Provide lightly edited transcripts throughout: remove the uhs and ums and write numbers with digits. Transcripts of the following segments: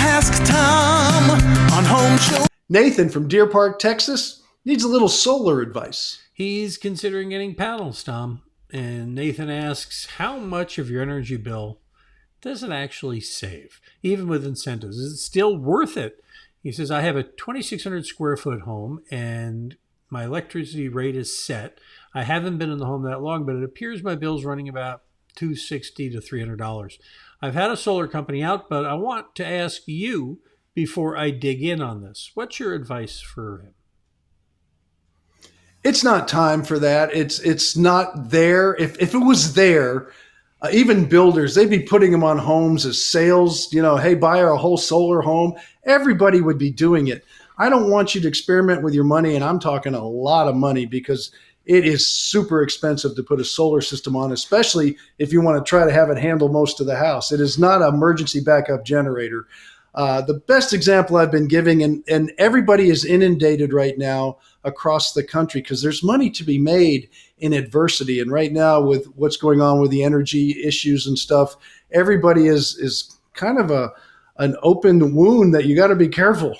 Ask Tom on Home Show. Nathan from Deer Park, Texas, needs a little solar advice. He's considering getting panels, Tom. And Nathan asks, how much of your energy bill does it actually save, even with incentives? Is it still worth it? He says, I have a 2,600 square foot home and my electricity rate is set. I haven't been in the home that long, but it appears my bill's running about $260 to $300. I've had a solar company out, but I want to ask you before I dig in on this. What's your advice for him? It's not time for that. It's not there. If it was there, even builders, they'd be putting them on homes as sales, hey, buy a whole solar home. Everybody would be doing it. I don't want you to experiment with your money, and I'm talking a lot of money because it is super expensive to put a solar system on, especially if you want to try to have it handle most of the house. It is not an emergency backup generator. The best example I've been giving, and everybody is inundated right now across the country because there's money to be made in adversity. And right now with what's going on with the energy issues and stuff, everybody is kind of an open wound that you got to be careful.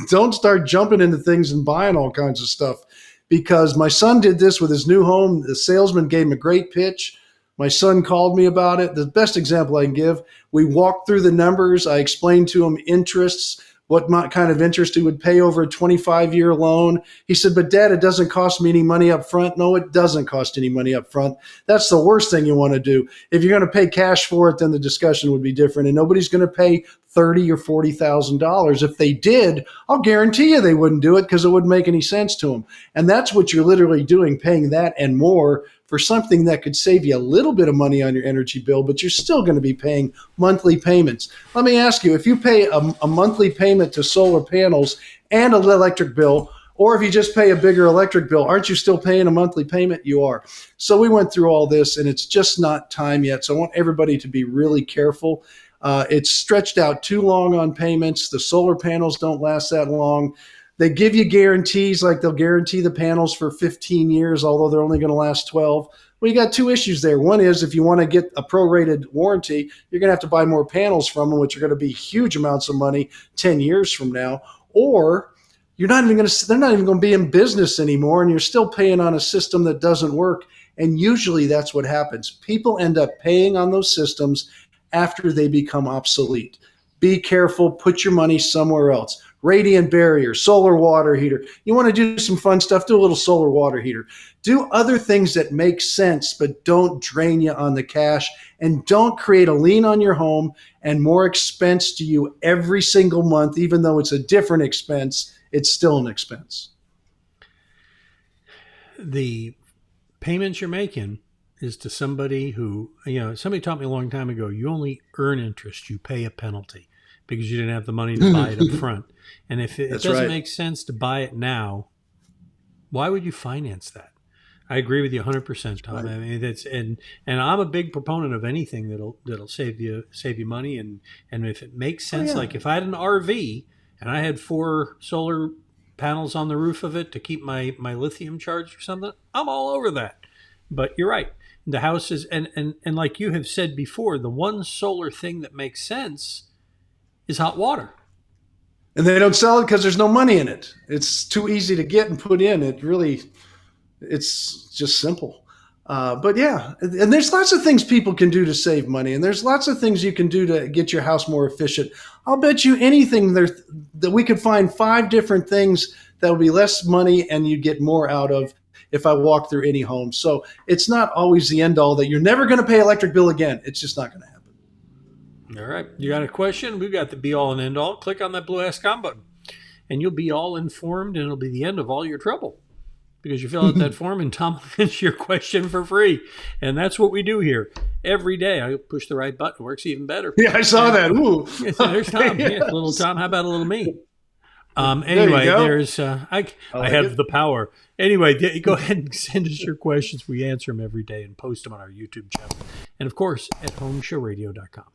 Don't start jumping into things and buying all kinds of stuff, because my son did this with his new home. The salesman gave him a great pitch. My son called me about it. The best example I can give, we walked through the numbers. I explained to him interests, what kind of interest he would pay over a 25-year loan. He said, but Dad, it doesn't cost me any money up front. No, it doesn't cost any money up front. That's the worst thing you want to do. If you're going to pay cash for it, then the discussion would be different. And nobody's going to pay $30,000 or $40,000. If they did, I'll guarantee you they wouldn't do it because it wouldn't make any sense to them. And that's what you're literally doing, paying that and more for something that could save you a little bit of money on your energy bill, but you're still going to be paying monthly payments. Let me ask you, if you pay a monthly payment to solar panels and an electric bill, or if you just pay a bigger electric bill, aren't you still paying a monthly payment? You are. So we went through all this, and it's just not time yet. So I want everybody to be really careful. It's stretched out too long on payments. The solar panels don't last that long. They give you guarantees, like they'll guarantee the panels for 15 years, although they're only going to last 12. Well, you got two issues there. One is if you want to get a prorated warranty, you're going to have to buy more panels from them, which are going to be huge amounts of money 10 years from now. Or they're not even going to be in business anymore, and you're still paying on a system that doesn't work. And usually that's what happens. People end up paying on those systems after they become obsolete. Be careful. Put your money somewhere else. Radiant barrier, solar water heater. You want to do some fun stuff, do a little solar water heater. Do other things that make sense, but don't drain you on the cash, and don't create a lien on your home and more expense to you every single month. Even though it's a different expense, it's still an expense. The payments you're making is to somebody who, somebody taught me a long time ago, you only earn interest, you pay a penalty, because you didn't have the money to buy it up front. And if it doesn't make sense to buy it now, why would you finance that? I agree with you 100%, Tom. Right. I mean, and I'm a big proponent of anything that'll save you money. And if it makes sense, like if I had an RV and I had 4 solar panels on the roof of it to keep my lithium charged or something, I'm all over that. But you're right. The house is, and like you have said before, the one solar thing that makes sense is hot water. And they don't sell it because there's no money in it. It's too easy to get and put in. It's just simple. But yeah, and there's lots of things people can do to save money. And there's lots of things you can do to get your house more efficient. I'll bet you anything that we could find 5 different things that would be less money and you'd get more out of if I walk through any home. So it's not always the end all that you're never going to pay electric bill again. It's just not going to happen. All right. You got a question? We've got the be all and end all. Click on that blue Ask Tom button and you'll be all informed, and it'll be the end of all your trouble because you fill out that form and Tom will answer your question for free. And that's what we do here every day. I push the right button. It works even better. Yeah, I saw that. Ooh. There's Tom. Yes. Little Tom. How about a little me? Anyway, there's I have the power. Anyway, go ahead and send us your questions. We answer them every day and post them on our YouTube channel. And, of course, at HomeShowRadio.com.